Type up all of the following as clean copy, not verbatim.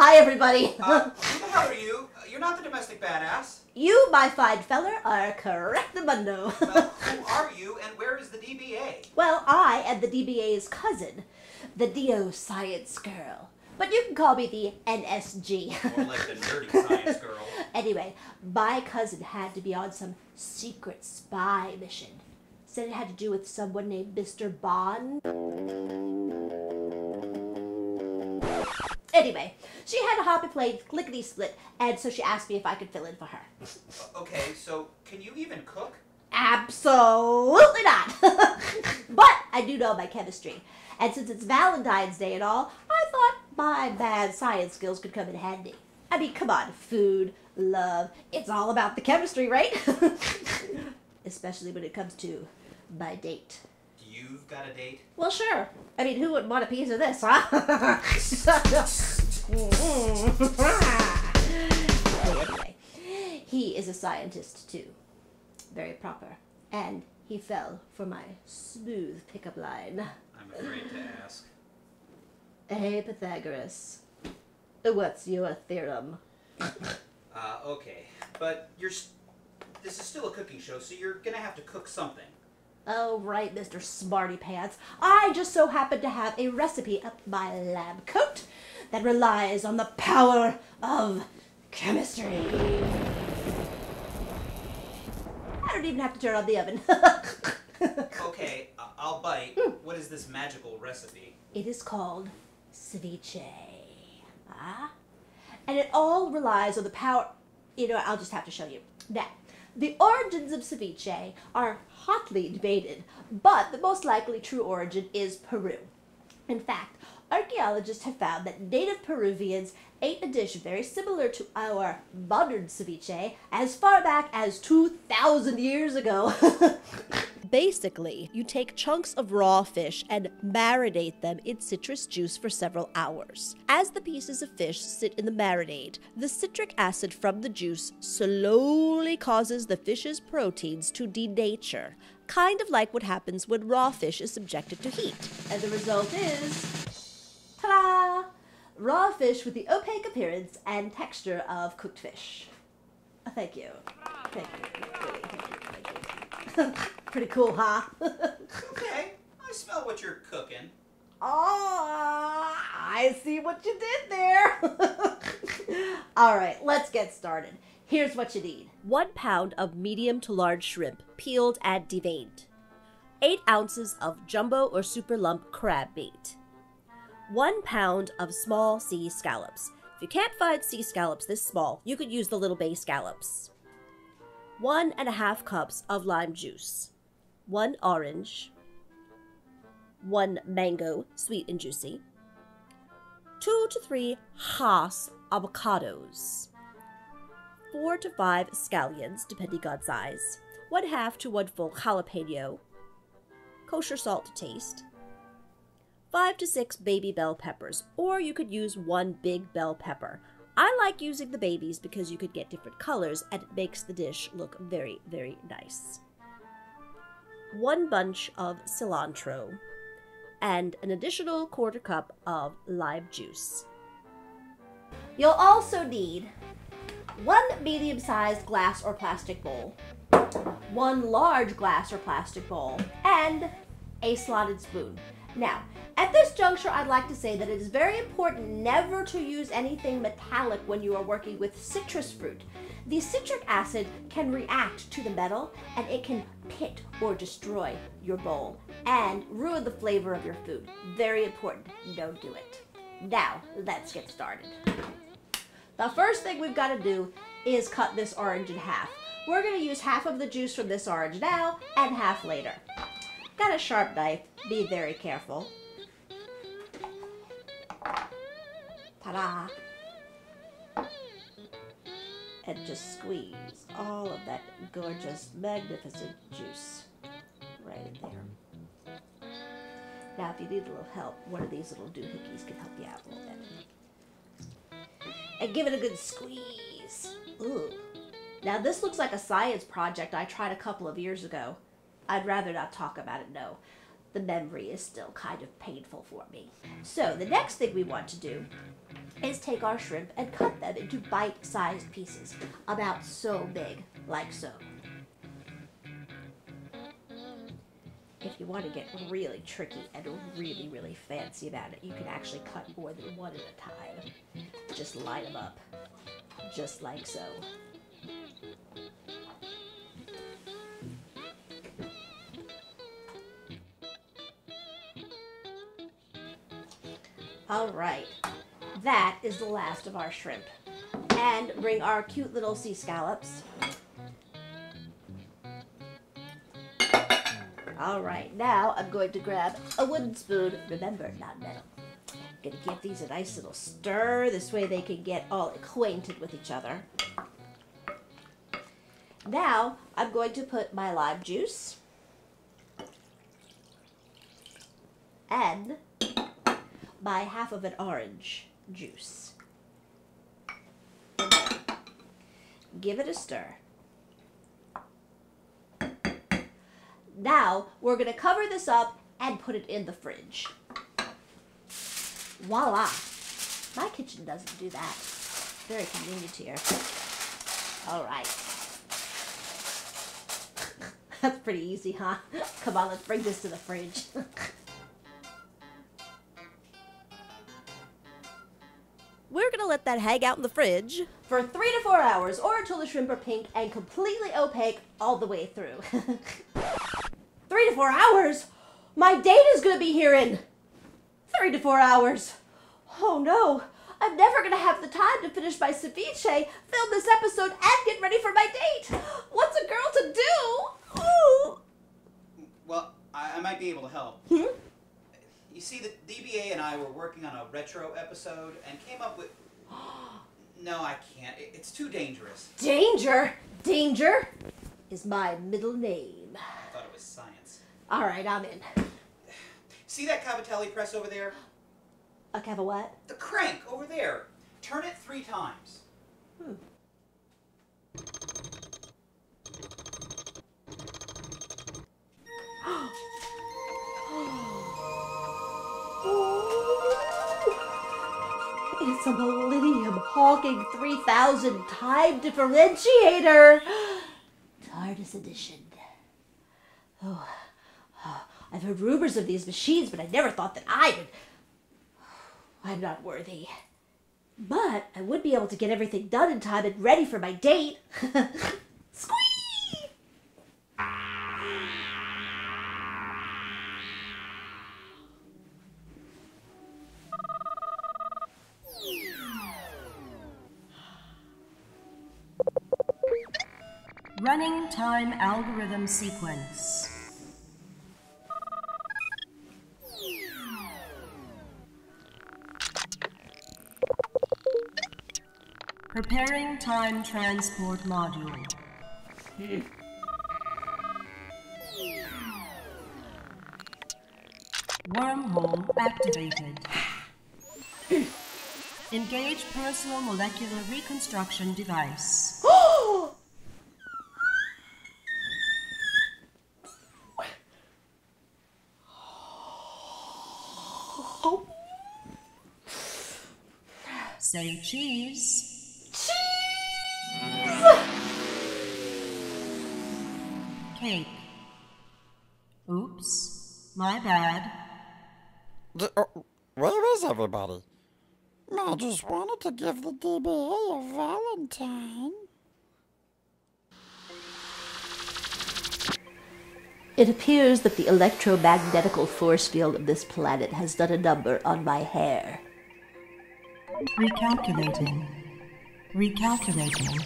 Hi, everybody. Who the hell are you? You're not the domestic badass. You, my fine feller, are correctamundo. Well, who are you, and where is the DBA? Well, I am the DBA's cousin, the DO Science Girl. But you can call me the NSG. More like the nerdy science girl. Anyway, my cousin had to be on some secret spy mission. Said it had to do with someone named Mr. Bond. Anyway, she had a hop and play lickety-split, and so she asked me if I could fill in for her. Okay, so can you even cook? Absolutely not! But I do know my chemistry. And since it's Valentine's Day and all, I thought my bad science skills could come in handy. I mean, come on, food, love, it's all about the chemistry, right? Especially when it comes to my date. You've got a date? Well, sure. I mean, who wouldn't want a piece of this, huh? Anyway, he is a scientist, too. Very proper. And he fell for my smooth pickup line. I'm afraid to ask. Hey, Pythagoras. What's your theorem? Okay. But this is still a cooking show, so you're gonna have to cook something. Oh, right, Mr. Smarty Pants. I just so happen to have a recipe up my lab coat that relies on the power of chemistry. I don't even have to turn on the oven. Okay, I'll bite. What is this magical recipe? It is called ceviche. And it all relies on the power... You know, I'll just have to show you. Now, the origins of ceviche are hotly debated, but the most likely true origin is Peru. In fact, archaeologists have found that native Peruvians ate a dish very similar to our modern ceviche as far back as 2,000 years ago. Basically, you take chunks of raw fish and marinate them in citrus juice for several hours. As the pieces of fish sit in the marinade, the citric acid from the juice slowly causes the fish's proteins to denature, kind of like what happens when raw fish is subjected to heat. And the result is, ta-da! Raw fish with the opaque appearance and texture of cooked fish. Thank you. Thank you. Pretty cool, huh? Okay, I smell what you're cooking. Oh, I see what you did there. All right, let's get started. Here's what you need. 1 pound of medium to large shrimp, peeled and deveined. 8 ounces of jumbo or super lump crab meat. 1 pound of small sea scallops. If you can't find sea scallops this small, you could use the little bay scallops. 1½ cups of lime juice. 1 orange. 1 mango, sweet and juicy. 2 to 3 Hass avocados. 4 to 5 scallions, depending on size. 1/2 to 1 full jalapeno. Kosher salt to taste. 5 to 6 baby bell peppers, or you could use 1 big bell pepper. I like using the babies because you could get different colors and it makes the dish look very, very nice. 1 bunch of cilantro and an additional 1/4 cup of lime juice. You'll also need 1 medium-sized glass or plastic bowl, 1 large glass or plastic bowl, and a slotted spoon. Now, at this juncture, I'd like to say that it is very important never to use anything metallic when you are working with citrus fruit. The citric acid can react to the metal and it can pit or destroy your bowl and ruin the flavor of your food. Very important, don't do it. Now, let's get started. The first thing we've got to do is cut this orange in half. We're going to use half of the juice from this orange now and half later. Got a sharp knife, be very careful. Ta-da! And just squeeze all of that gorgeous, magnificent juice right in there. Now, if you need a little help, one of these little doohickeys can help you out a little bit. And give it a good squeeze. Ooh. Now, this looks like a science project I tried a couple of years ago. I'd rather not talk about it, no. The memory is still kind of painful for me. So, the next thing we want to do is take our shrimp and cut them into bite-sized pieces, about so big, like so. If you want to get really tricky and really, really fancy about it, you can actually cut more than one at a time. Just line them up, just like so. All right, that is the last of our shrimp. And bring our cute little sea scallops. All right, now I'm going to grab a wooden spoon. Remember, not metal. I'm gonna give these a nice little stir. This way they can get all acquainted with each other. Now, I'm going to put my lime juice and my half of an orange juice. Give it a stir. Now, we're going to cover this up and put it in the fridge. Voila! My kitchen doesn't do that. Very convenient here. All right. That's pretty easy, huh? Come on, let's bring this to the fridge. We're gonna let that hang out in the fridge for 3 to 4 hours, or until the shrimp are pink and completely opaque all the way through. 3 to 4 hours? My data's gonna be here in 3 to 4 hours. Oh no, I'm never gonna have the time to finish my ceviche, film this episode, and get ready for my date. What's a girl to do? Ooh. Well, I might be able to help. You see, the DBA and I were working on a retro episode and came up with... No, I can't. It's too dangerous. Danger? Danger is my middle name. I thought it was science. All right, I'm in. See that cavatelli press over there? A cava what? The crank over there. Turn it 3 times. It's a Millennium Hawking 3000 time differentiator. TARDIS edition. Oh, I've heard rumors of these machines, but I never thought that I would. I'm not worthy. But I would be able to get everything done in time and ready for my date. Squee! Running time algorithm sequence. Preparing time transport module. Wormhole activated. Engage personal molecular reconstruction device. Say cheese. Cheese! Cake. Oops, my bad. Where is everybody? I just wanted to give the DBA a Valentine. It appears that the electromagnetical force field of this planet has done a number on my hair. Recalculating. Recalculating.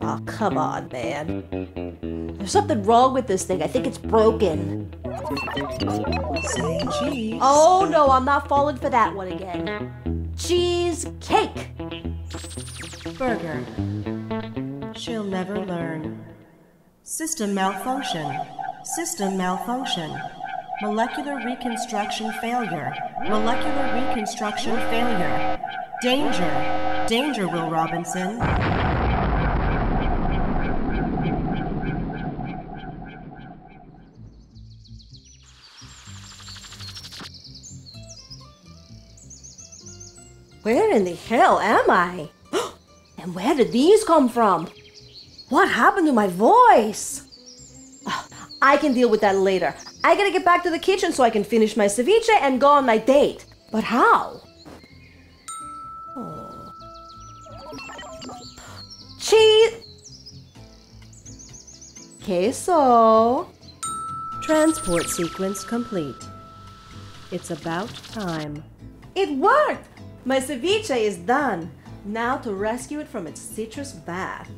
Oh, come on, man. There's something wrong with this thing. I think it's broken. Say cheese. Oh, no, I'm not falling for that one again. Cheesecake. Burger. She'll never learn. System malfunction. System malfunction. Molecular reconstruction failure. Molecular reconstruction failure. Danger. Danger, Will Robinson. Where in the hell am I? And where did these come from? What happened to my voice? I can deal with that later. I gotta get back to the kitchen so I can finish my ceviche and go on my date. But how? Oh. Cheese! Queso! Transport sequence complete. It's about time. It worked! My ceviche is done. Now to rescue it from its citrus bath.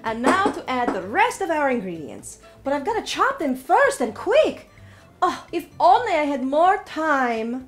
And now to add the rest of our ingredients. But I've got to chop them first and quick. Oh, if only I had more time.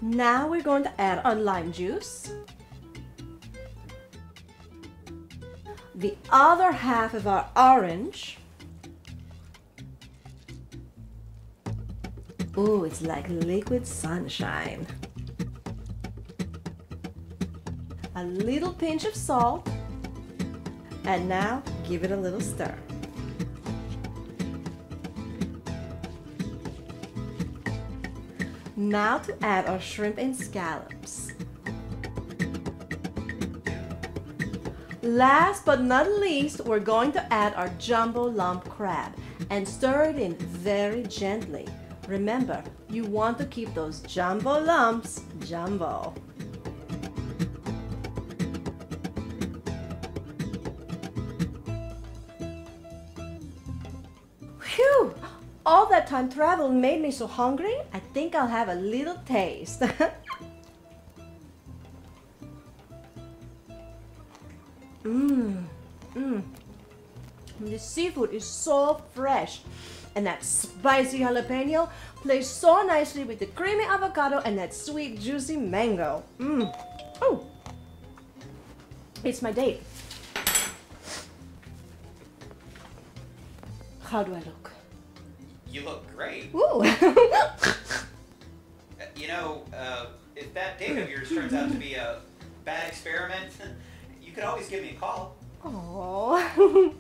Now we're going to add our lime juice, the other half of our orange. Ooh, it's like liquid sunshine. A little pinch of salt, and now give it a little stir. Now to add our shrimp and scallops. Last but not least, we're going to add our jumbo lump crab and stir it in very gently. Remember, you want to keep those jumbo lumps jumbo. Phew! All that time travel made me so hungry, I think I'll have a little taste. The seafood is so fresh, and that spicy jalapeno plays so nicely with the creamy avocado and that sweet, juicy mango. Oh, it's my date. How do I look? You look great. Ooh. You know, if that date of yours turns out to be a bad experiment, you could always give me a call. Oh,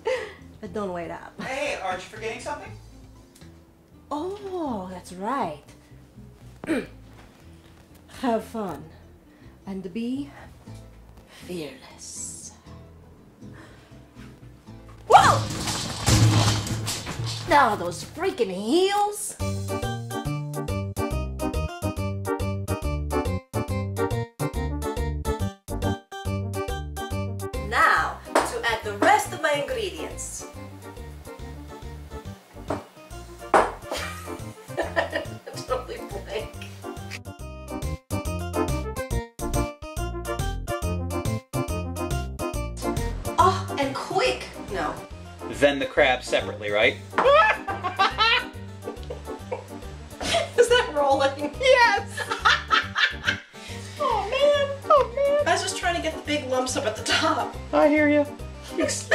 but don't wait up. Hey, aren't you forgetting something? Oh, that's right. Have fun and be fearless. Whoa! Now those freaking heels. Now to add the rest of my ingredients. Totally blank. Oh, and quick! No. Then the crab separately, right? Is that rolling? Yes! Oh man, oh man. I was just trying to get the big lumps up at the top. I hear you. Jeez.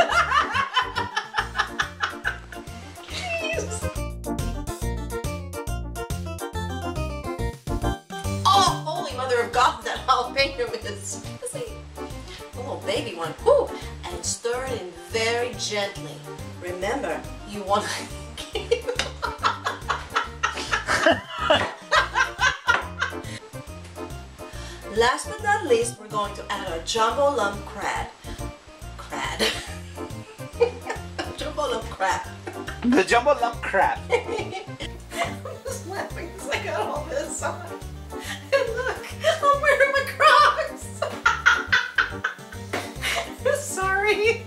Oh, holy mother of God, that jalapeno is spicy. A little baby one. Ooh. And stir it in very gently. Remember, you want to keep Last but not least, we're going to add our jumbo lump crab. Jumbo lump crab. The jumbo lump crab. I'm just laughing because I got all this on. And look, I'm wearing my Crocs. Sorry.